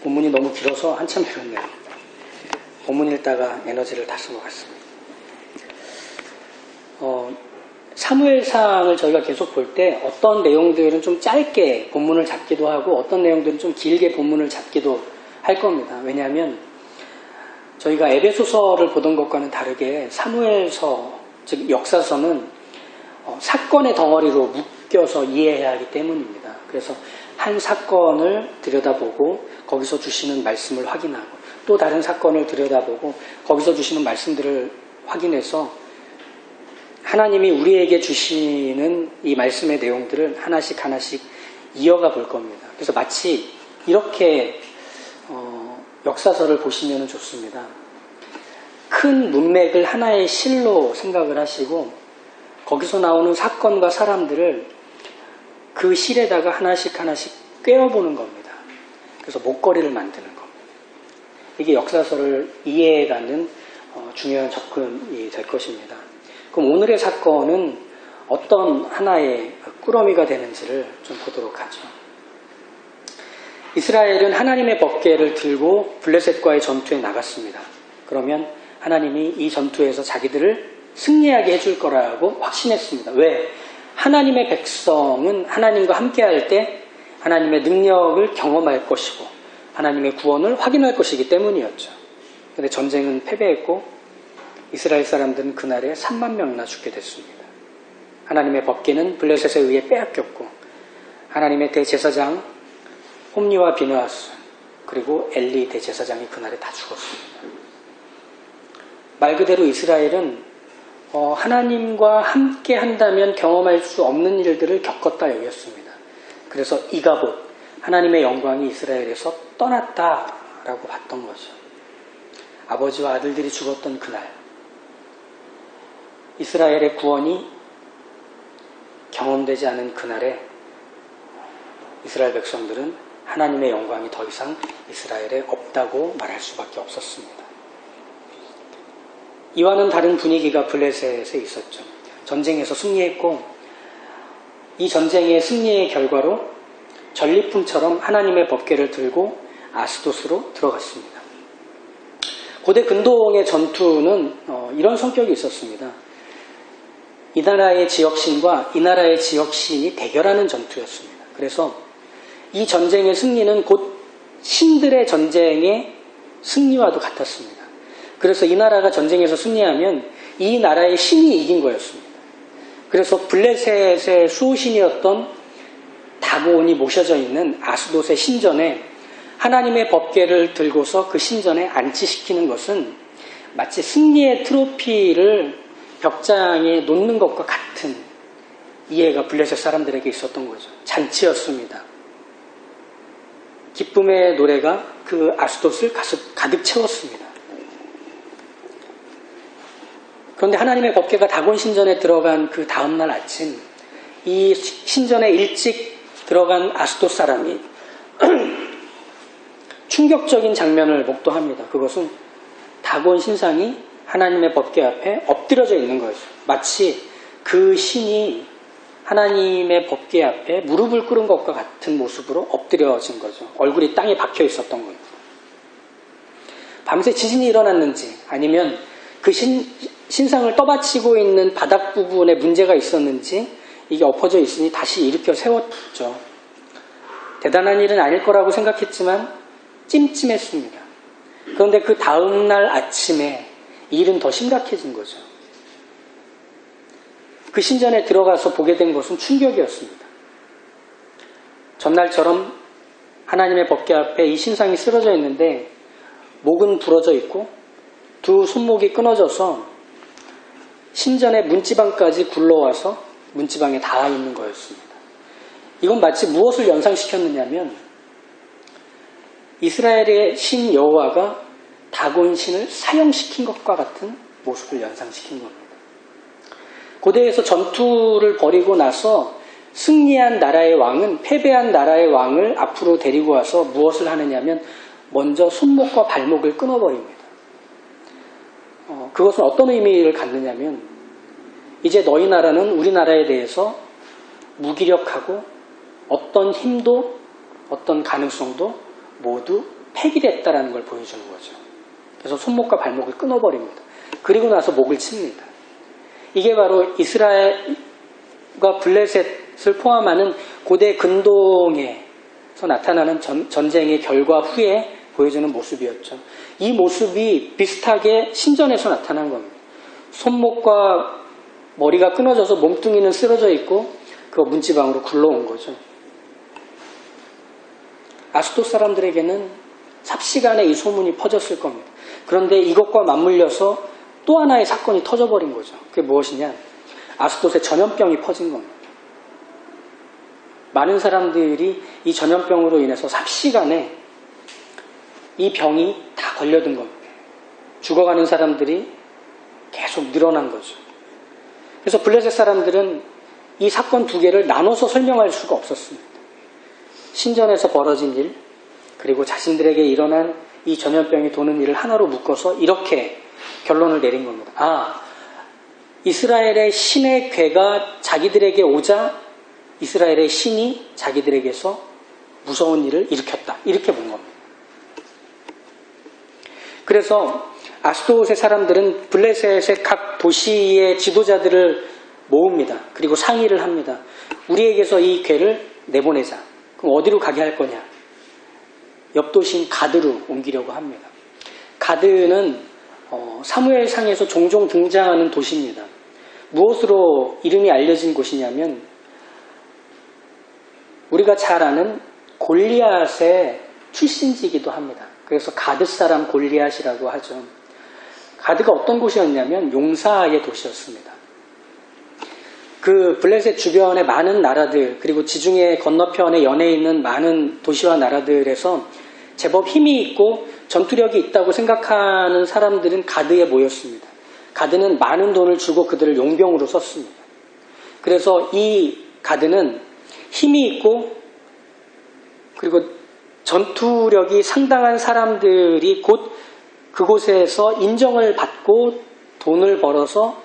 본문이 너무 길어서 한참 읽었네요. 본문 읽다가 에너지를 다 쓴 것 같습니다. 사무엘상을 저희가 계속 볼 때 어떤 내용들은 좀 짧게 본문을 잡기도 하고 어떤 내용들은 좀 길게 본문을 잡기도 할 겁니다. 왜냐하면 저희가 에베소서를 보던 것과는 다르게 사무엘서, 즉 역사서는 사건의 덩어리로 묶여서 이해해야 하기 때문입니다. 그래서 한 사건을 들여다보고 거기서 주시는 말씀을 확인하고 또 다른 사건을 들여다보고 거기서 주시는 말씀들을 확인해서 하나님이 우리에게 주시는 이 말씀의 내용들을 하나씩 하나씩 이어가 볼 겁니다. 그래서 마치 이렇게 역사서를 보시면 좋습니다. 큰 문맥을 하나의 실로 생각을 하시고 거기서 나오는 사건과 사람들을 그 실에다가 하나씩 하나씩 꿰어보는 겁니다. 그래서 목걸이를 만드는 겁니다. 이게 역사서를 이해해가는 중요한 접근이 될 것입니다. 그럼 오늘의 사건은 어떤 하나의 꾸러미가 되는지를 좀 보도록 하죠. 이스라엘은 하나님의 법궤를 들고 블레셋과의 전투에 나갔습니다. 그러면 하나님이 이 전투에서 자기들을 승리하게 해줄 거라고 확신했습니다. 왜? 하나님의 백성은 하나님과 함께할 때 하나님의 능력을 경험할 것이고 하나님의 구원을 확인할 것이기 때문이었죠. 그런데 전쟁은 패배했고 이스라엘 사람들은 그날에 3만 명이나 죽게 됐습니다. 하나님의 법궤는 블레셋에 의해 빼앗겼고 하나님의 대제사장 홈리와 비느하스 그리고 엘리 대제사장이 그날에 다 죽었습니다. 말 그대로 이스라엘은 하나님과 함께 한다면 경험할 수 없는 일들을 겪었다 여겼습니다. 그래서 이가봇, 하나님의 영광이 이스라엘에서 떠났다라고 봤던 거죠. 아버지와 아들들이 죽었던 그날 이스라엘의 구원이 경험되지 않은 그날에 이스라엘 백성들은 하나님의 영광이 더 이상 이스라엘에 없다고 말할 수밖에 없었습니다. 이와는 다른 분위기가 블레셋에 있었죠. 전쟁에서 승리했고 이 전쟁의 승리의 결과로 전리품처럼 하나님의 법궤를 들고 아스돗으로 들어갔습니다. 고대 근동의 전투는 이런 성격이 있었습니다. 이 나라의 지역신과 이 나라의 지역신이 대결하는 전투였습니다. 그래서 이 전쟁의 승리는 곧 신들의 전쟁의 승리와도 같았습니다. 그래서 이 나라가 전쟁에서 승리하면 이 나라의 신이 이긴 거였습니다. 그래서 블레셋의 수호신이었던 다곤이 모셔져 있는 아스돗의 신전에 하나님의 법궤를 들고서 그 신전에 안치시키는 것은 마치 승리의 트로피를 벽장에 놓는 것과 같은 이해가 블레셋 사람들에게 있었던 거죠. 잔치였습니다. 기쁨의 노래가 그 아스돗을 가득 채웠습니다. 그런데 하나님의 법궤가 다곤 신전에 들어간 그 다음날 아침 이 신전에 일찍 들어간 아스돗 사람이 충격적인 장면을 목도합니다. 그것은 다곤 신상이 하나님의 법궤 앞에 엎드려져 있는 거죠. 마치 그 신이 하나님의 법궤 앞에 무릎을 꿇은 것과 같은 모습으로 엎드려진 거죠. 얼굴이 땅에 박혀 있었던 거예요. 밤새 지진이 일어났는지 아니면 그 신상을 떠받치고 있는 바닥 부분에 문제가 있었는지 이게 엎어져 있으니 다시 일으켜 세웠죠. 대단한 일은 아닐 거라고 생각했지만 찜찜했습니다. 그런데 그 다음날 아침에 일은 더 심각해진 거죠. 그 신전에 들어가서 보게 된 것은 충격이었습니다. 전날처럼 하나님의 법궤 앞에 이 신상이 쓰러져 있는데 목은 부러져 있고 두 손목이 끊어져서 신전의 문지방까지 굴러와서 문지방에 닿아 있는 거였습니다. 이건 마치 무엇을 연상시켰느냐면 이스라엘의 신 여호와가 다곤 신을 사형시킨 것과 같은 모습을 연상시킨 겁니다. 고대에서 전투를 벌이고 나서 승리한 나라의 왕은 패배한 나라의 왕을 앞으로 데리고 와서 무엇을 하느냐면 먼저 손목과 발목을 끊어버립니다. 그것은 어떤 의미를 갖느냐면 이제 너희 나라는 우리 나라에 대해서 무기력하고 어떤 힘도 어떤 가능성도 모두 폐기됐다라는 걸 보여주는 거죠. 그래서 손목과 발목을 끊어버립니다. 그리고 나서 목을 칩니다. 이게 바로 이스라엘과 블레셋을 포함하는 고대 근동에서 나타나는 전쟁의 결과 후에 보여주는 모습이었죠. 이 모습이 비슷하게 신전에서 나타난 겁니다. 손목과 머리가 끊어져서 몸뚱이는 쓰러져 있고 그 문지방으로 굴러온 거죠. 아수도 사람들에게는 삽시간에 이 소문이 퍼졌을 겁니다. 그런데 이것과 맞물려서 또 하나의 사건이 터져버린 거죠. 그게 무엇이냐? 아수도의 전염병이 퍼진 겁니다. 많은 사람들이 이 전염병으로 인해서 삽시간에 이 병이 다 걸려든 겁니다. 죽어가는 사람들이 계속 늘어난 거죠. 그래서 블레셋 사람들은 이 사건 두 개를 나눠서 설명할 수가 없었습니다. 신전에서 벌어진 일, 그리고 자신들에게 일어난 이 전염병이 도는 일을 하나로 묶어서 이렇게 결론을 내린 겁니다. 이스라엘의 신의 괴가 자기들에게 오자 이스라엘의 신이 자기들에게서 무서운 일을 일으켰다. 이렇게 본 겁니다. 그래서 아스도롯의 사람들은 블레셋의 각 도시의 지도자들을 모읍니다. 그리고 상의를 합니다. 우리에게서 이 괴를 내보내자. 그럼 어디로 가게 할 거냐? 옆 도시인 가드로 옮기려고 합니다. 가드는 사무엘상에서 종종 등장하는 도시입니다. 무엇으로 이름이 알려진 곳이냐면 우리가 잘 아는 골리앗의 출신지이기도 합니다. 그래서 가드 사람 골리앗이라고 하죠. 가드가 어떤 곳이었냐면 용사의 도시였습니다. 그 블레셋 주변의 많은 나라들, 그리고 지중해 건너편에 연해 있는 많은 도시와 나라들에서 제법 힘이 있고 전투력이 있다고 생각하는 사람들은 가드에 모였습니다. 가드는 많은 돈을 주고 그들을 용병으로 썼습니다. 그래서 이 가드는 힘이 있고 그리고 전투력이 상당한 사람들이 곧 그곳에서 인정을 받고 돈을 벌어서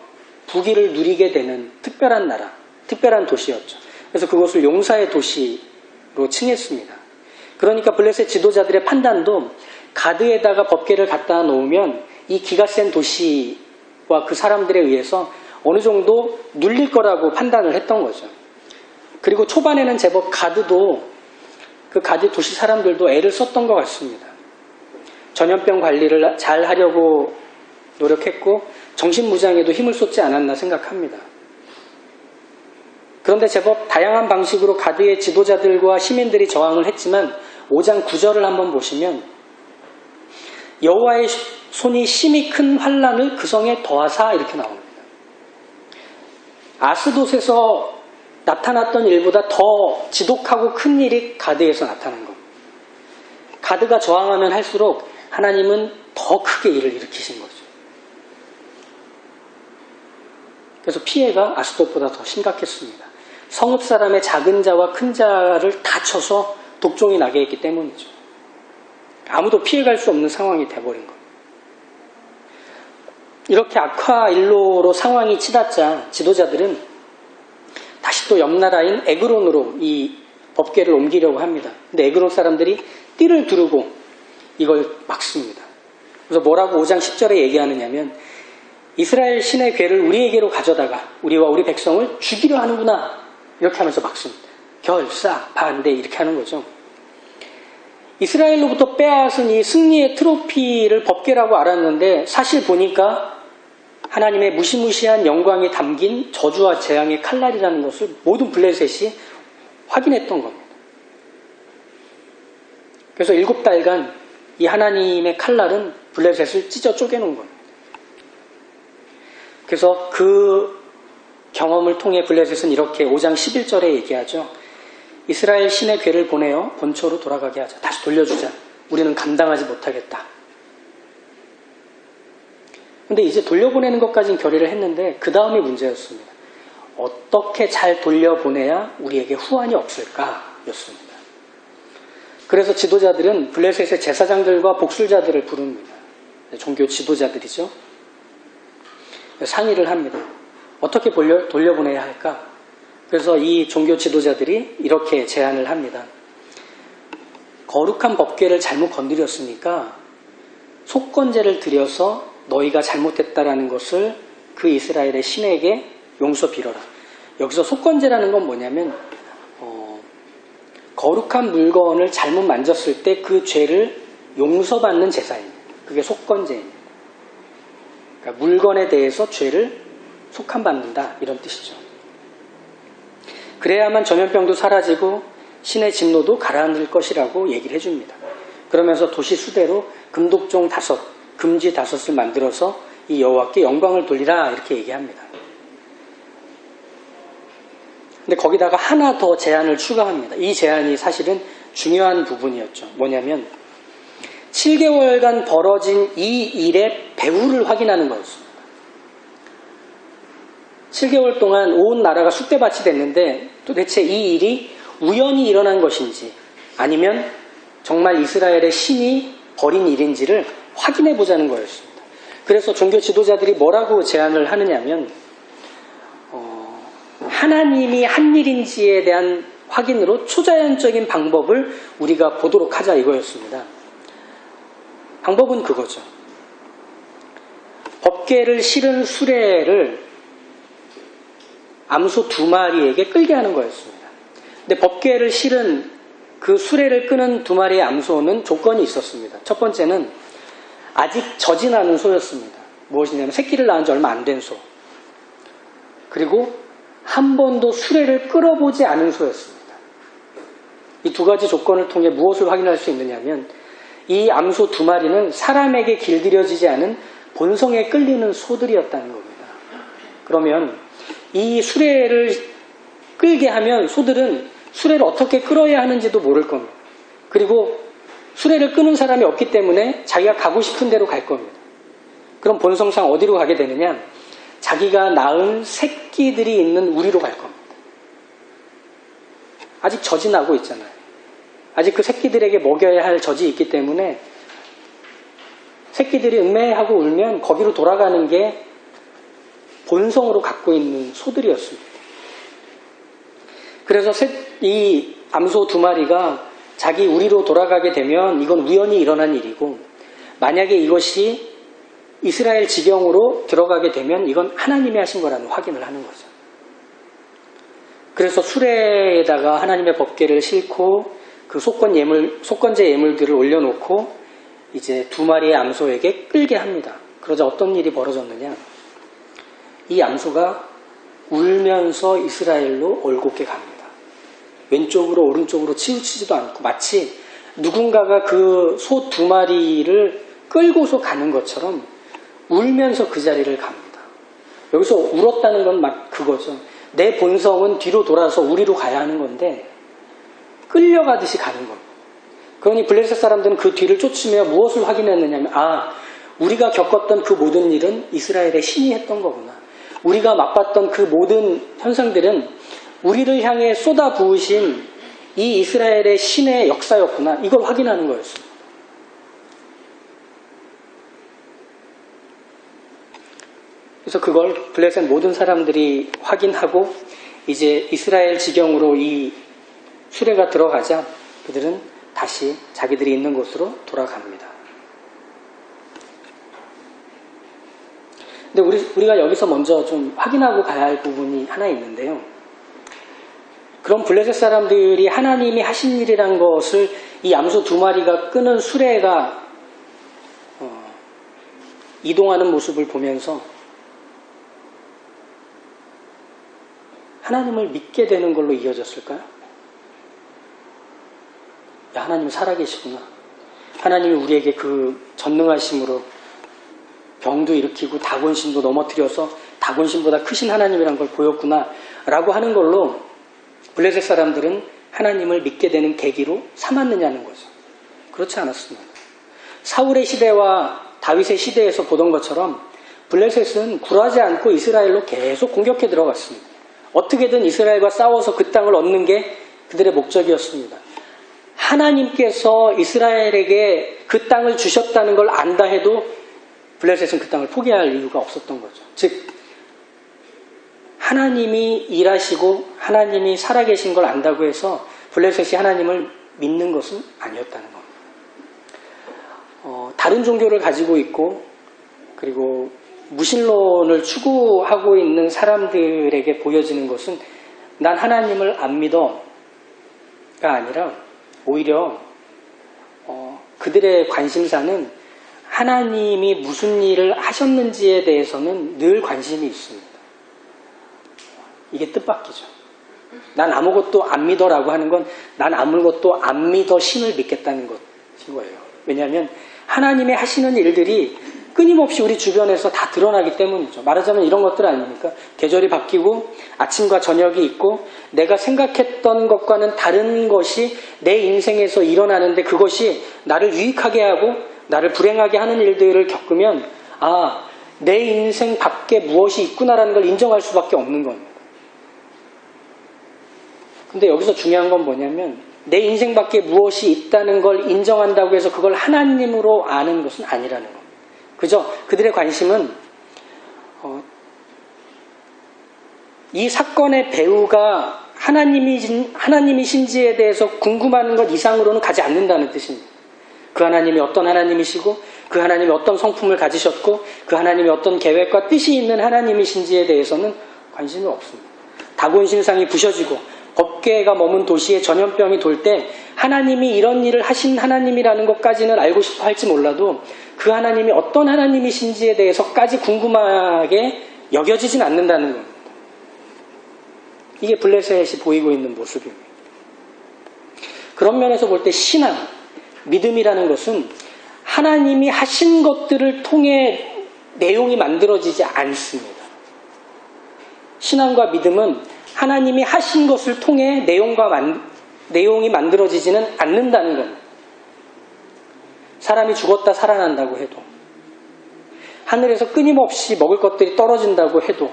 부귀를 누리게 되는 특별한 나라, 특별한 도시였죠. 그래서 그것을 용사의 도시로 칭했습니다. 그러니까 블레셋 지도자들의 판단도 가드에다가 법궤를 갖다 놓으면 이 기가 센 도시와 그 사람들에 의해서 어느 정도 눌릴 거라고 판단을 했던 거죠. 그리고 초반에는 제법 가드도 그 가드 도시 사람들도 애를 썼던 것 같습니다. 전염병 관리를 잘 하려고 노력했고 정신무장에도 힘을 쏟지 않았나 생각합니다. 그런데 제법 다양한 방식으로 가드의 지도자들과 시민들이 저항을 했지만 5장 9절을 한번 보시면 여호와의 손이 심히 큰 환난을 그 성에 더하사 이렇게 나옵니다. 아스돗에서 나타났던 일보다 더 지독하고 큰 일이 가드에서 나타난 겁니다. 가드가 저항하면 할수록 하나님은 더 크게 일을 일으키신 거죠. 그래서 피해가 아스돗보다 더 심각했습니다. 성읍 사람의 작은 자와 큰 자를 다 쳐서 독종이 나게 했기 때문이죠. 아무도 피해갈 수 없는 상황이 돼버린 겁니다. 이렇게 악화일로로 상황이 치닫자 지도자들은 다시 또 옆 나라인 에그론으로 이 법궤를 옮기려고 합니다. 근데 에그론 사람들이 띠를 두르고 이걸 막습니다. 그래서 뭐라고 5장 10절에 얘기하느냐면 이스라엘 신의 궤를 우리에게로 가져다가 우리와 우리 백성을 죽이려 하는구나 이렇게 하면서 막습니다. 결사, 반대 이렇게 하는 거죠. 이스라엘로부터 빼앗은 이 승리의 트로피를 법궤라고 알았는데 사실 보니까 하나님의 무시무시한 영광이 담긴 저주와 재앙의 칼날이라는 것을 모든 블레셋이 확인했던 겁니다. 그래서 7달간 이 하나님의 칼날은 블레셋을 찢어 쪼개놓은 겁니다. 그래서 그 경험을 통해 블레셋은 이렇게 5장 11절에 얘기하죠. 이스라엘 신의 궤를 보내어 본초로 돌아가게 하자. 다시 돌려주자. 우리는 감당하지 못하겠다. 근데 이제 돌려보내는 것까지는 결의를 했는데 그 다음이 문제였습니다. 어떻게 잘 돌려보내야 우리에게 후환이 없을까? 였습니다. 그래서 지도자들은 블레셋의 제사장들과 복술자들을 부릅니다. 종교 지도자들이죠. 상의를 합니다. 어떻게 돌려보내야 할까? 그래서 이 종교 지도자들이 이렇게 제안을 합니다. 거룩한 법궤를 잘못 건드렸으니까 속건제를 드려서 너희가 잘못했다라는 것을 그 이스라엘의 신에게 용서 빌어라. 여기서 속건제라는 건 뭐냐면 거룩한 물건을 잘못 만졌을 때 그 죄를 용서받는 제사입니다. 그게 속건제입니다. 그러니까 물건에 대해서 죄를 속함받는다 이런 뜻이죠. 그래야만 전염병도 사라지고 신의 진노도 가라앉을 것이라고 얘기를 해줍니다. 그러면서 도시 수대로 금독종 5, 금지 5을 만들어서 이 여호와께 영광을 돌리라 이렇게 얘기합니다. 근데 거기다가 하나 더 제한을 추가합니다. 이 제한이 사실은 중요한 부분이었죠. 뭐냐면 7개월간 벌어진 이 일의 배후를 확인하는 거였습니다. 7개월 동안 온 나라가 쑥대밭이 됐는데 도대체 이 일이 우연히 일어난 것인지 아니면 정말 이스라엘의 신이 벌인 일인지를 확인해 보자는 거였습니다. 그래서 종교 지도자들이 뭐라고 제안을 하느냐면 하나님이 한 일인지에 대한 확인으로 초자연적인 방법을 우리가 보도록 하자 이거였습니다. 방법은 그거죠. 법궤를 실은 수레를 암소 2마리에게 끌게 하는 거였습니다. 근데 법궤를 실은 그 수레를 끄는 2마리의 암소는 조건이 있었습니다. 첫 번째는 아직 젖이 나는 소였습니다. 무엇이냐면 새끼를 낳은 지 얼마 안 된 소. 그리고 한 번도 수레를 끌어보지 않은 소였습니다. 이 2가지 조건을 통해 무엇을 확인할 수 있느냐면 이 암소 2마리는 사람에게 길들여지지 않은 본성에 끌리는 소들이었다는 겁니다. 그러면 이 수레를 끌게 하면 소들은 수레를 어떻게 끌어야 하는지도 모를 겁니다. 그리고 수레를 끄는 사람이 없기 때문에 자기가 가고 싶은 대로 갈 겁니다. 그럼 본성상 어디로 가게 되느냐? 자기가 낳은 새끼들이 있는 우리로 갈 겁니다. 아직 젖이 나고 있잖아요. 아직 그 새끼들에게 먹여야 할 젖이 있기 때문에 새끼들이 음매하고 울면 거기로 돌아가는 게 본성으로 갖고 있는 소들이었습니다. 그래서 이 암소 2마리가 자기 우리로 돌아가게 되면 이건 우연히 일어난 일이고 만약에 이것이 이스라엘 지경으로 들어가게 되면 이건 하나님이 하신 거라는 확인을 하는 거죠. 그래서 수레에다가 하나님의 법궤를 싣고 그 속건제 예물들을 올려놓고 이제 2마리의 암소에게 끌게 합니다. 그러자 어떤 일이 벌어졌느냐? 이 암소가 울면서 이스라엘로 올곧게 갑니다. 왼쪽으로 오른쪽으로 치우치지도 않고 마치 누군가가 그 소 2마리를 끌고서 가는 것처럼 울면서 그 자리를 갑니다. 여기서 울었다는 건 막 그거죠. 내 본성은 뒤로 돌아서 우리로 가야 하는 건데 끌려가듯이 가는 겁니다. 그러니 블레셋 사람들은 그 뒤를 쫓으며 무엇을 확인했느냐면 우리가 겪었던 그 모든 일은 이스라엘의 신이 했던 거구나. 우리가 맛봤던 그 모든 현상들은 우리를 향해 쏟아부으신 이 이스라엘의 신의 역사였구나. 이걸 확인하는 거였습니다. 그래서 그걸 블레셋 모든 사람들이 확인하고 이제 이스라엘 지경으로 이 수레가 들어가자 그들은 다시 자기들이 있는 곳으로 돌아갑니다. 근데 우리가 여기서 먼저 좀 확인하고 가야 할 부분이 하나 있는데요. 그럼 블레셋 사람들이 하나님이 하신 일이란 것을 이 암소 2마리가 끄는 수레가 이동하는 모습을 보면서 하나님을 믿게 되는 걸로 이어졌을까요? 야, 하나님 살아계시구나. 하나님이 우리에게 그 전능하심으로 병도 일으키고 다곤신도 넘어뜨려서 다곤신보다 크신 하나님이란 걸 보였구나 라고 하는 걸로 블레셋 사람들은 하나님을 믿게 되는 계기로 삼았느냐는 거죠. 그렇지 않았습니다. 사울의 시대와 다윗의 시대에서 보던 것처럼 블레셋은 굴하지 않고 이스라엘로 계속 공격해 들어갔습니다. 어떻게든 이스라엘과 싸워서 그 땅을 얻는 게 그들의 목적이었습니다. 하나님께서 이스라엘에게 그 땅을 주셨다는 걸 안다 해도 블레셋은 그 땅을 포기할 이유가 없었던 거죠. 즉 하나님이 일하시고 하나님이 살아계신 걸 안다고 해서 블레셋이 하나님을 믿는 것은 아니었다는 겁니다. 다른 종교를 가지고 있고 그리고 무신론을 추구하고 있는 사람들에게 보여지는 것은 난 하나님을 안 믿어가 아니라 오히려 그들의 관심사는 하나님이 무슨 일을 하셨는지에 대해서는 늘 관심이 있습니다. 이게 뜻밖이죠. 난 아무것도 안 믿어라고 하는 건 난 아무것도 안 믿어 신을 믿겠다는 것인 거예요. 왜냐하면 하나님의 하시는 일들이 끊임없이 우리 주변에서 다 드러나기 때문이죠. 말하자면 이런 것들 아닙니까? 계절이 바뀌고 아침과 저녁이 있고 내가 생각했던 것과는 다른 것이 내 인생에서 일어나는데 그것이 나를 유익하게 하고 나를 불행하게 하는 일들을 겪으면 아, 내 인생 밖에 무엇이 있구나라는 걸 인정할 수밖에 없는 겁니다. 근데 여기서 중요한 건 뭐냐면 내 인생 밖에 무엇이 있다는 걸 인정한다고 해서 그걸 하나님으로 아는 것은 아니라는 겁니다. 그죠? 그들의 관심은 이 사건의 배우가 하나님이신지에 대해서 궁금한 것 이상으로는 가지 않는다는 뜻입니다. 그 하나님이 어떤 하나님이시고 그 하나님이 어떤 성품을 가지셨고 그 하나님이 어떤 계획과 뜻이 있는 하나님이신지에 대해서는 관심이 없습니다. 다곤 신상이 부셔지고 법궤가 머문 도시에 전염병이 돌 때 하나님이 이런 일을 하신 하나님이라는 것까지는 알고 싶어 할지 몰라도 그 하나님이 어떤 하나님이신지에 대해서까지 궁금하게 여겨지진 않는다는 겁니다. 이게 블레셋이 보이고 있는 모습입니다. 그런 면에서 볼 때 신앙, 믿음이라는 것은 하나님이 하신 것들을 통해 내용이 만들어지지 않습니다. 신앙과 믿음은 하나님이 하신 것을 통해 내용이 만들어지지는 않는다는 겁니다. 사람이 죽었다 살아난다고 해도 하늘에서 끊임없이 먹을 것들이 떨어진다고 해도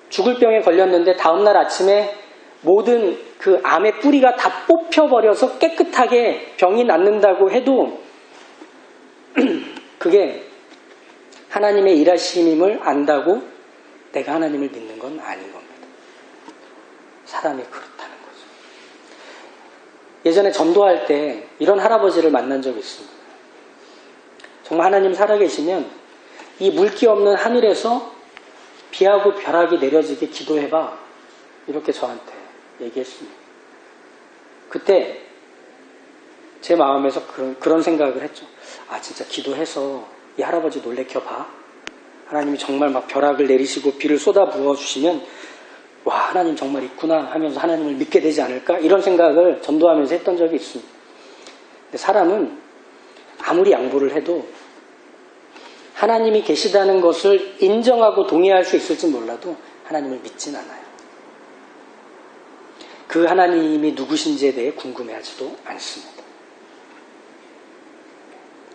죽을 병에 걸렸는데 다음날 아침에 모든 그 암의 뿌리가 다 뽑혀버려서 깨끗하게 병이 낫는다고 해도 그게 하나님의 일하심임을 안다고 내가 하나님을 믿는 건 아닌 겁니다. 사람이 그렇다는 거죠. 예전에 전도할 때 이런 할아버지를 만난 적이 있습니다. 정말 하나님 살아계시면 이 물기 없는 하늘에서 비하고 벼락이 내려지게 기도해봐. 이렇게 저한테 얘기했습니다. 그때 제 마음에서 그런 생각을 했죠. 아, 진짜 기도해서 이 할아버지 놀래켜봐. 하나님이 정말 막 벼락을 내리시고 비를 쏟아 부어주시면 와, 하나님 정말 있구나 하면서 하나님을 믿게 되지 않을까? 이런 생각을 전도하면서 했던 적이 있습니다. 근데 사람은 아무리 양보를 해도 하나님이 계시다는 것을 인정하고 동의할 수 있을지 몰라도 하나님을 믿진 않아요. 그 하나님이 누구신지에 대해 궁금해하지도 않습니다.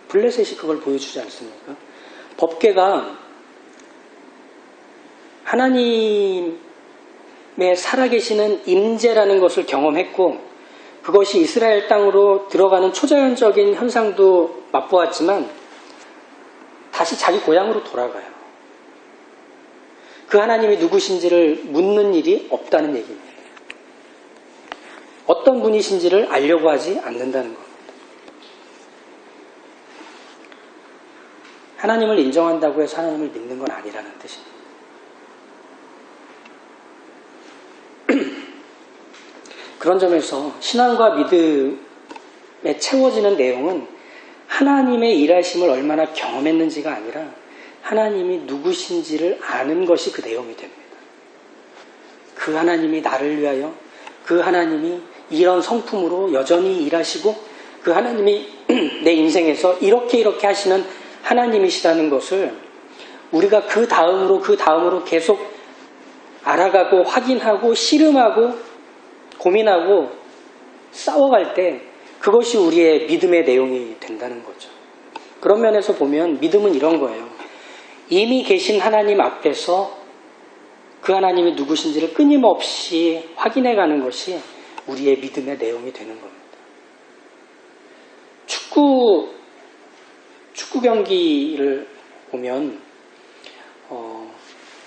블레셋이 그걸 보여주지 않습니까? 법궤가 하나님의 살아계시는 임재라는 것을 경험했고 그것이 이스라엘 땅으로 들어가는 초자연적인 현상도 맛보았지만 다시 자기 고향으로 돌아가요. 그 하나님이 누구신지를 묻는 일이 없다는 얘기입니다. 어떤 분이신지를 알려고 하지 않는다는 겁니다. 하나님을 인정한다고 해서 하나님을 믿는 건 아니라는 뜻입니다. 그런 점에서 신앙과 믿음에 채워지는 내용은 하나님의 일하심을 얼마나 경험했는지가 아니라 하나님이 누구신지를 아는 것이 그 내용이 됩니다. 그 하나님이 나를 위하여 그 하나님이 이런 성품으로 여전히 일하시고 그 하나님이 내 인생에서 이렇게 하시는 하나님이시라는 것을 우리가 그 다음으로 계속 알아가고 확인하고 씨름하고 고민하고 싸워갈 때 그것이 우리의 믿음의 내용이 된다는 거죠. 그런 면에서 보면 믿음은 이런 거예요. 이미 계신 하나님 앞에서 그 하나님이 누구신지를 끊임없이 확인해가는 것이 우리의 믿음의 내용이 되는 겁니다. 축구 경기를 보면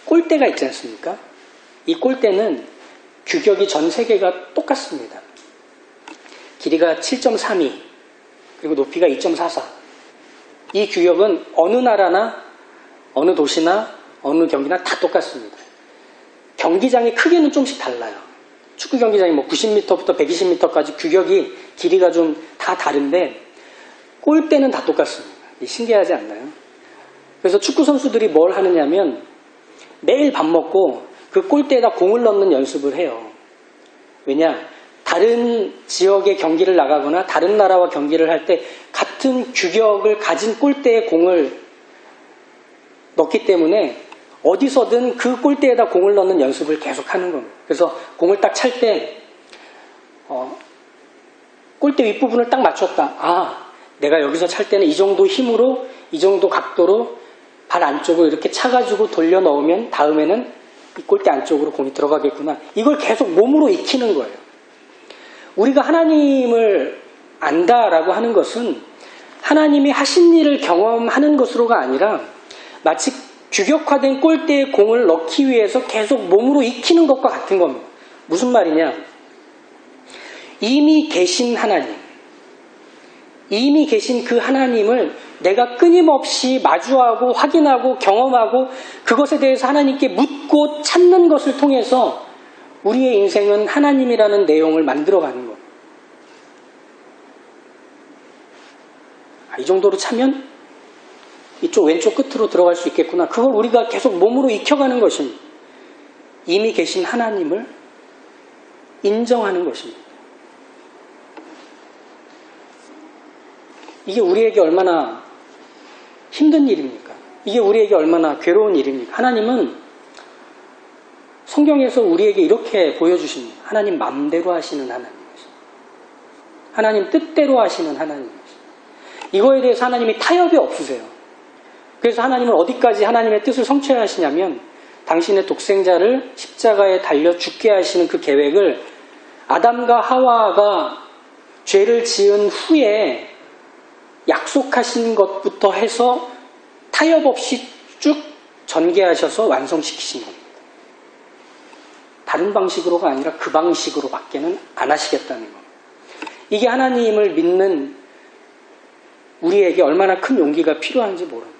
골대가 있지 않습니까? 이 골대는 규격이 전 세계가 똑같습니다. 길이가 7.32 그리고 높이가 2.44. 이 규격은 어느 나라나 어느 도시나 어느 경기나 다 똑같습니다. 경기장의 크기는 좀씩 달라요. 축구 경기장이 뭐 90m부터 120m까지 규격이 길이가 좀 다 다른데 골대는 다 똑같습니다. 신기하지 않나요? 그래서 축구 선수들이 뭘 하느냐면 매일 밥 먹고 그 골대에다 공을 넣는 연습을 해요. 왜냐? 다른 지역의 경기를 나가거나 다른 나라와 경기를 할 때 같은 규격을 가진 골대에 공을 넣기 때문에 어디서든 그 골대에다 공을 넣는 연습을 계속 하는 겁니다. 그래서 공을 딱 찰 때 골대 윗부분을 딱 맞췄다. 아, 내가 여기서 찰 때는 이 정도 힘으로 이 정도 각도로 발 안쪽으로 이렇게 차가지고 돌려 넣으면 다음에는 이 골대 안쪽으로 공이 들어가겠구나. 이걸 계속 몸으로 익히는 거예요. 우리가 하나님을 안다라고 하는 것은 하나님이 하신 일을 경험하는 것으로가 아니라 마치 규격화된 골대에 공을 넣기 위해서 계속 몸으로 익히는 것과 같은 겁니다. 무슨 말이냐? 이미 계신 하나님, 이미 계신 그 하나님을 내가 끊임없이 마주하고 확인하고 경험하고 그것에 대해서 하나님께 묻고 찾는 것을 통해서 우리의 인생은 하나님이라는 내용을 만들어가는 겁니다. 이 정도로 차면 이쪽 왼쪽 끝으로 들어갈 수 있겠구나. 그걸 우리가 계속 몸으로 익혀가는 것입니다. 이미 계신 하나님을 인정하는 것입니다. 이게 우리에게 얼마나 힘든 일입니까? 이게 우리에게 얼마나 괴로운 일입니까? 하나님은 성경에서 우리에게 이렇게 보여주십니다. 하나님 맘대로 하시는 하나님이십니다. 하나님 뜻대로 하시는 하나님이십니다. 이거에 대해서 하나님이 타협이 없으세요. 그래서 하나님은 어디까지 하나님의 뜻을 성취해야 하시냐면 당신의 독생자를 십자가에 달려 죽게 하시는 그 계획을 아담과 하와가 죄를 지은 후에 약속하신 것부터 해서 타협 없이 쭉 전개하셔서 완성시키신 겁니다. 다른 방식으로가 아니라 그 방식으로밖에는 안 하시겠다는 겁니다. 이게 하나님을 믿는 우리에게 얼마나 큰 용기가 필요한지 모릅니다.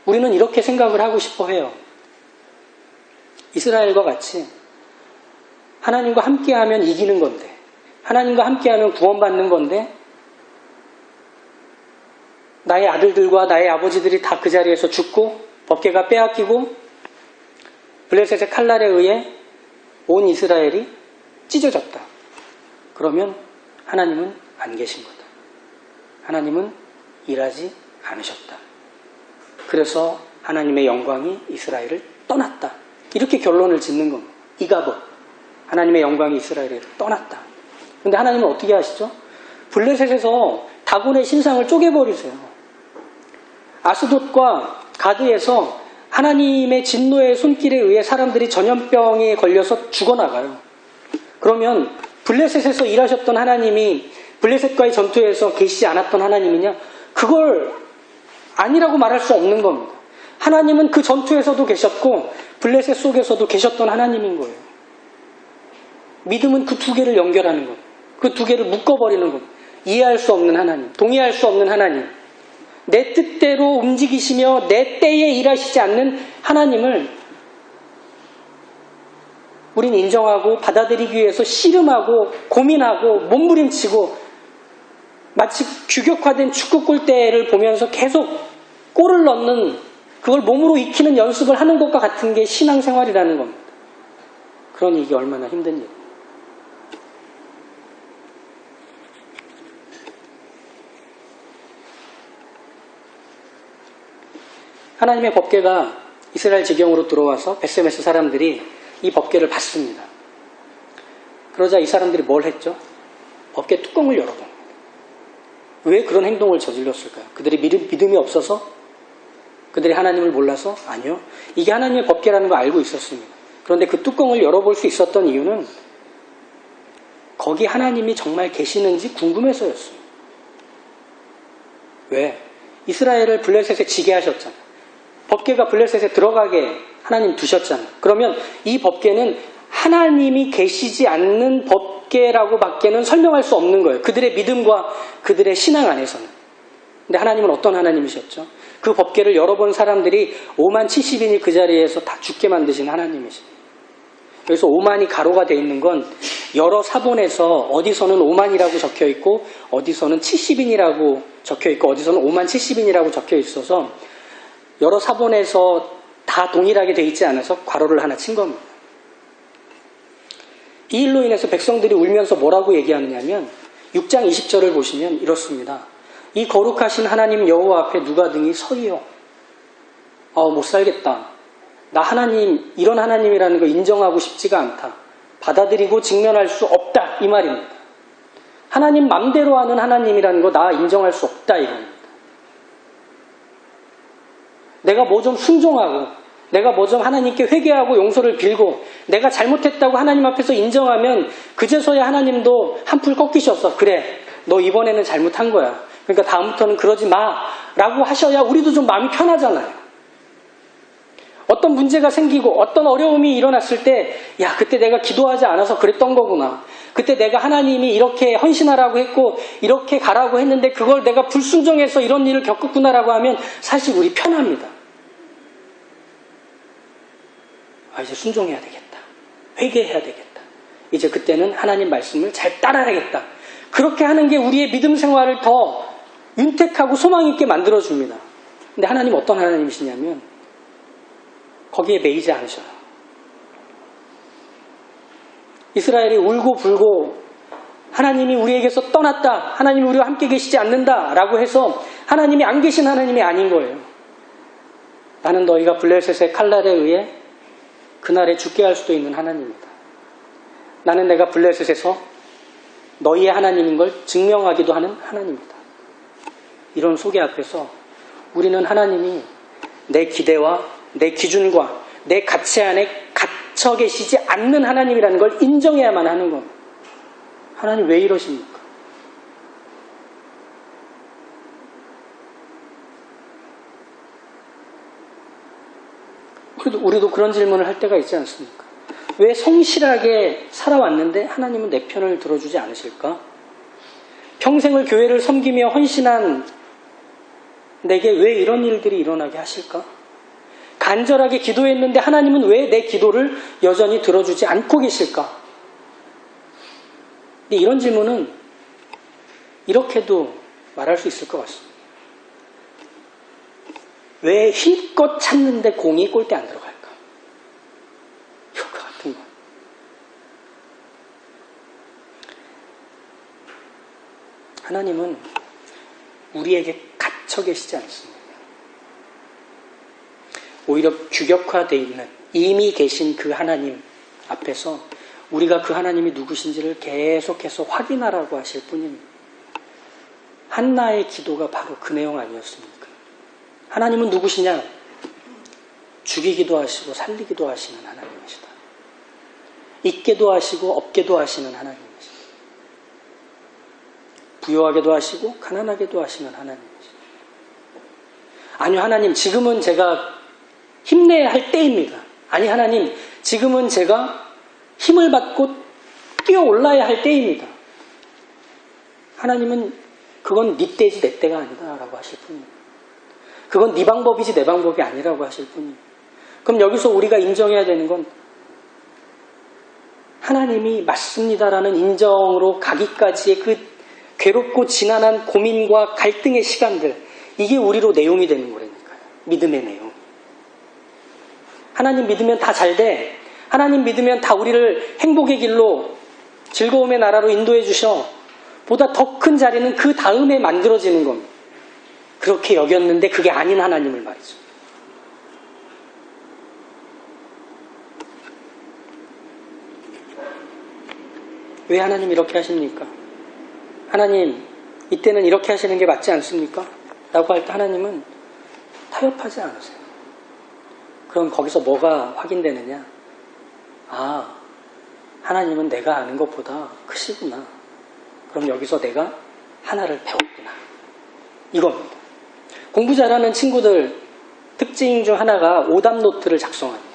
우리는 이렇게 생각을 하고 싶어 해요. 이스라엘과 같이 하나님과 함께하면 이기는 건데, 하나님과 함께하면 구원받는 건데, 나의 아들들과 나의 아버지들이 다 그 자리에서 죽고 법궤가 빼앗기고 블레셋의 칼날에 의해 온 이스라엘이 찢어졌다. 그러면 하나님은 안 계신 거다. 하나님은 일하지 않으셨다. 그래서 하나님의 영광이 이스라엘을 떠났다. 이렇게 결론을 짓는 겁니다. 이가봇. 하나님의 영광이 이스라엘을 떠났다. 그런데 하나님은 어떻게 하시죠? 블레셋에서 다곤의 신상을 쪼개버리세요. 아스돗과 가드에서 하나님의 진노의 손길에 의해 사람들이 전염병에 걸려서 죽어나가요. 그러면 블레셋에서 일하셨던 하나님이 블레셋과의 전투에서 계시지 않았던 하나님이냐? 그걸 아니라고 말할 수 없는 겁니다. 하나님은 그 전투에서도 계셨고 블레셋 속에서도 계셨던 하나님인 거예요. 믿음은 그 두 개를 연결하는 것, 그 두 개를 묶어버리는 것. 이해할 수 없는 하나님, 동의할 수 없는 하나님, 내 뜻대로 움직이시며 내 때에 일하시지 않는 하나님을 우린 인정하고 받아들이기 위해서 씨름하고 고민하고 몸부림치고 마치 규격화된 축구 골대를 보면서 계속 골을 넣는, 그걸 몸으로 익히는 연습을 하는 것과 같은 게 신앙생활이라는 겁니다. 그러니 이게 얼마나 힘든 일이에요. 하나님의 법궤가 이스라엘 지경으로 들어와서 벳세메스 사람들이 이 법궤를 받습니다. 그러자 이 사람들이 뭘 했죠? 법궤 뚜껑을 열어봅니다. 왜 그런 행동을 저질렀을까요? 그들이 믿음이 없어서? 그들이 하나님을 몰라서? 아니요. 이게 하나님의 법궤라는 걸 알고 있었습니다. 그런데 그 뚜껑을 열어볼 수 있었던 이유는 거기 하나님이 정말 계시는지 궁금해서였습니다. 왜? 이스라엘을 블레셋에 지게 하셨잖아요. 법궤가 블레셋에 들어가게 하나님 두셨잖아요. 그러면 이 법궤는 하나님이 계시지 않는 법계라고 밖에는 설명할 수 없는 거예요. 그들의 믿음과 그들의 신앙 안에서는. 근데 하나님은 어떤 하나님이셨죠? 그 법계를 여러 번 사람들이 5만 70인이 그 자리에서 다 죽게 만드신 하나님이십니다. 그래서 5만이 가로가 되어 있는 건 여러 사본에서 어디서는 5만이라고 적혀 있고 어디서는 70인이라고 적혀 있고 어디서는 5만 70인이라고 적혀 있어서 여러 사본에서 다 동일하게 되어 있지 않아서 괄호를 하나 친 겁니다. 이 일로 인해서 백성들이 울면서 뭐라고 얘기하느냐면 6장 20절을 보시면 이렇습니다. 이 거룩하신 하나님 여호와 앞에 누가 등이 서리요. 못 살겠다. 나 하나님, 이런 하나님이라는 거 인정하고 싶지가 않다. 받아들이고 직면할 수 없다. 이 말입니다. 하나님 맘대로 하는 하나님이라는 거 나 인정할 수 없다. 이겁니다. 내가 뭐 좀 순종하고 내가 뭐 좀 하나님께 회개하고 용서를 빌고 내가 잘못했다고 하나님 앞에서 인정하면 그제서야 하나님도 한풀 꺾이셔서 그래 너 이번에는 잘못한 거야. 그러니까 다음부터는 그러지 마라고 하셔야 우리도 좀 마음이 편하잖아요. 어떤 문제가 생기고 어떤 어려움이 일어났을 때 야 그때 내가 기도하지 않아서 그랬던 거구나. 그때 내가 하나님이 이렇게 헌신하라고 했고 이렇게 가라고 했는데 그걸 내가 불순종해서 이런 일을 겪었구나라고 하면 사실 우리 편합니다. 이제 순종해야 되겠다. 회개해야 되겠다. 이제 그때는 하나님 말씀을 잘 따라야겠다. 그렇게 하는 게 우리의 믿음 생활을 더 윤택하고 소망 있게 만들어줍니다. 근데 하나님 어떤 하나님이시냐면 거기에 매이지 않으셔요. 이스라엘이 울고 불고 하나님이 우리에게서 떠났다. 하나님이 우리와 함께 계시지 않는다. 라고 해서 하나님이 안 계신 하나님이 아닌 거예요. 나는 너희가 블레셋의 칼날에 의해 그날에 죽게 할 수도 있는 하나님이다. 나는 내가 블레셋에서 너희의 하나님인 걸 증명하기도 하는 하나님이다. 이런 소개 앞에서 우리는 하나님이 내 기대와 내 기준과 내 가치 안에 갇혀 계시지 않는 하나님이라는 걸 인정해야만 하는 겁니다. 하나님 왜 이러십니까? 우리도 그런 질문을 할 때가 있지 않습니까? 왜 성실하게 살아왔는데 하나님은 내 편을 들어주지 않으실까? 평생을 교회를 섬기며 헌신한 내게 왜 이런 일들이 일어나게 하실까? 간절하게 기도했는데 하나님은 왜 내 기도를 여전히 들어주지 않고 계실까? 근데 이런 질문은 이렇게도 말할 수 있을 것 같습니다. 왜 힘껏 찼는데 공이 골대 안 들어갈까? 이거 같은 거. 하나님은 우리에게 갇혀 계시지 않습니다. 오히려 규격화되어 있는 이미 계신 그 하나님 앞에서 우리가 그 하나님이 누구신지를 계속해서 확인하라고 하실 뿐입니다. 한나의 기도가 바로 그 내용 아니었습니까? 하나님은 누구시냐? 죽이기도 하시고 살리기도 하시는 하나님이시다. 있게도 하시고 없게도 하시는 하나님이시다. 부유하게도 하시고 가난하게도 하시는 하나님이시다. 아니요, 하나님 지금은 제가 힘내야 할 때입니다. 아니 하나님 지금은 제가 힘을 받고 뛰어 올라야 할 때입니다. 하나님은 그건 네 때지 내 때가 아니다 라고 하실 뿐입니다. 그건 네 방법이지 내 방법이 아니라고 하실 뿐입니다. 그럼 여기서 우리가 인정해야 되는 건 하나님이 맞습니다라는 인정으로 가기까지의 그 괴롭고 지난한 고민과 갈등의 시간들, 이게 우리로 내용이 되는 거라니까요. 믿음의 내용. 하나님 믿으면 다 잘 돼. 하나님 믿으면 다 우리를 행복의 길로 즐거움의 나라로 인도해 주셔. 보다 더 큰 자리는 그 다음에 만들어지는 겁니다. 그렇게 여겼는데 그게 아닌 하나님을 말이죠. 왜 하나님 이렇게 하십니까? 하나님 이때는 이렇게 하시는 게 맞지 않습니까? 라고 할 때 하나님은 타협하지 않으세요. 그럼 거기서 뭐가 확인되느냐? 아, 하나님은 내가 아는 것보다 크시구나. 그럼 여기서 내가 하나를 배웠구나. 이겁니다. 공부 잘하는 친구들 특징 중 하나가 오답 노트를 작성합니다.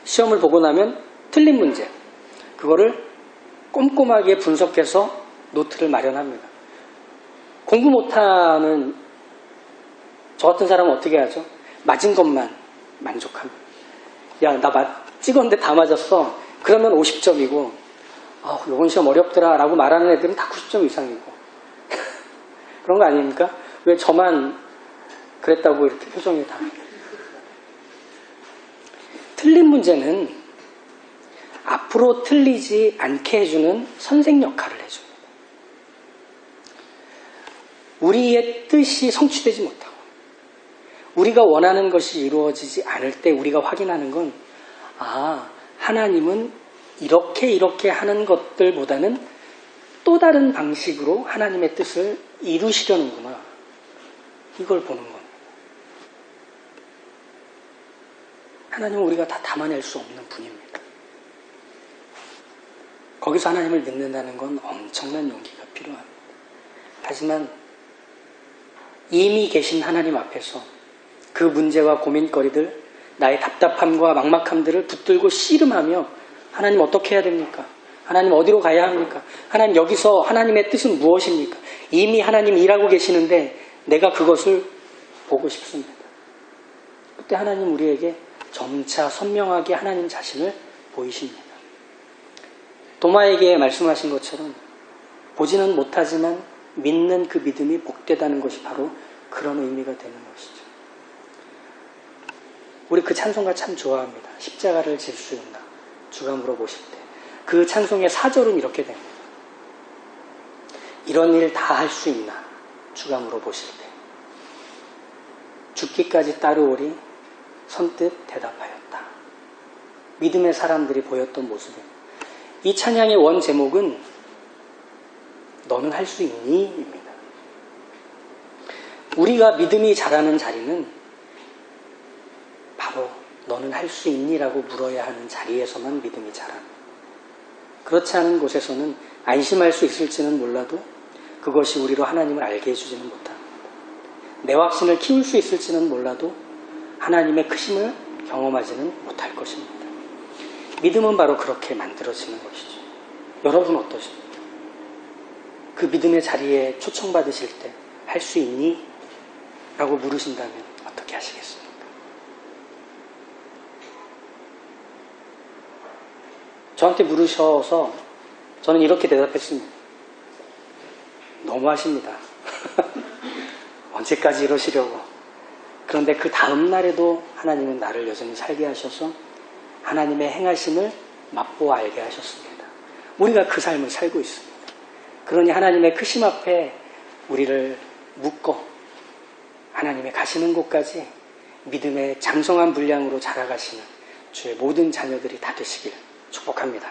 시험을 보고 나면 틀린 문제. 그거를 꼼꼼하게 분석해서 노트를 마련합니다. 공부 못하는 저 같은 사람은 어떻게 하죠? 맞은 것만 만족합니다. 야, 나 찍었는데 다 맞았어. 그러면 50점이고, 요번 시험 어렵더라 라고 말하는 애들은 다 90점 이상이고. 그런 거 아닙니까? 왜 저만 그랬다고 이렇게 표정이 다. 틀린 문제는 앞으로 틀리지 않게 해주는 선생 역할을 해줍니다. 우리의 뜻이 성취되지 못하고 우리가 원하는 것이 이루어지지 않을 때 우리가 확인하는 건 하나님은 이렇게 하는 것들보다는 또 다른 방식으로 하나님의 뜻을 이루시려는구나. 이걸 보는 겁니다. 하나님은 우리가 다 담아낼 수 없는 분입니다. 거기서 하나님을 믿는다는 건 엄청난 용기가 필요합니다. 하지만 이미 계신 하나님 앞에서 그 문제와 고민거리들, 나의 답답함과 막막함들을 붙들고 씨름하며 하나님 어떻게 해야 됩니까? 하나님 어디로 가야 합니까? 하나님 여기서 하나님의 뜻은 무엇입니까? 이미 하나님 일하고 계시는데 내가 그것을 보고 싶습니다. 그때 하나님 우리에게 점차 선명하게 하나님 자신을 보이십니다. 도마에게 말씀하신 것처럼 보지는 못하지만 믿는 그 믿음이 복되다는 것이 바로 그런 의미가 되는 것이죠. 우리 그 찬송가 참 좋아합니다. 십자가를 질 수 있나? 주가 물어보실 때. 그 찬송의 4절은 이렇게 됩니다. 이런 일 다 할 수 있나? 주가 물어보실 때. 죽기까지 따르오리 선뜻 대답하였다. 믿음의 사람들이 보였던 모습입니다. 이 찬양의 원 제목은 너는 할 수 있니? 입니다. 우리가 믿음이 자라는 자리는 바로 너는 할 수 있니? 라고 물어야 하는 자리에서만 믿음이 자랍니다. 그렇지 않은 곳에서는 안심할 수 있을지는 몰라도 그것이 우리로 하나님을 알게 해주지는 못합니다. 내 확신을 키울 수 있을지는 몰라도 하나님의 크심을 경험하지는 못할 것입니다. 믿음은 바로 그렇게 만들어지는 것이죠. 여러분 어떠십니까? 그 믿음의 자리에 초청받으실 때 할 수 있니? 라고 물으신다면 어떻게 하시겠습니까? 저한테 물으셔서 저는 이렇게 대답했습니다. 너무하십니다. 언제까지 이러시려고. 그런데 그 다음 날에도 하나님은 나를 여전히 살게 하셔서 하나님의 행하심을 맛보아 알게 하셨습니다. 우리가 그 삶을 살고 있습니다. 그러니 하나님의 크심 앞에 우리를 묶어 하나님의 가시는 곳까지 믿음의 장성한 분량으로 자라가시는 주의 모든 자녀들이 다 되시길 축복합니다.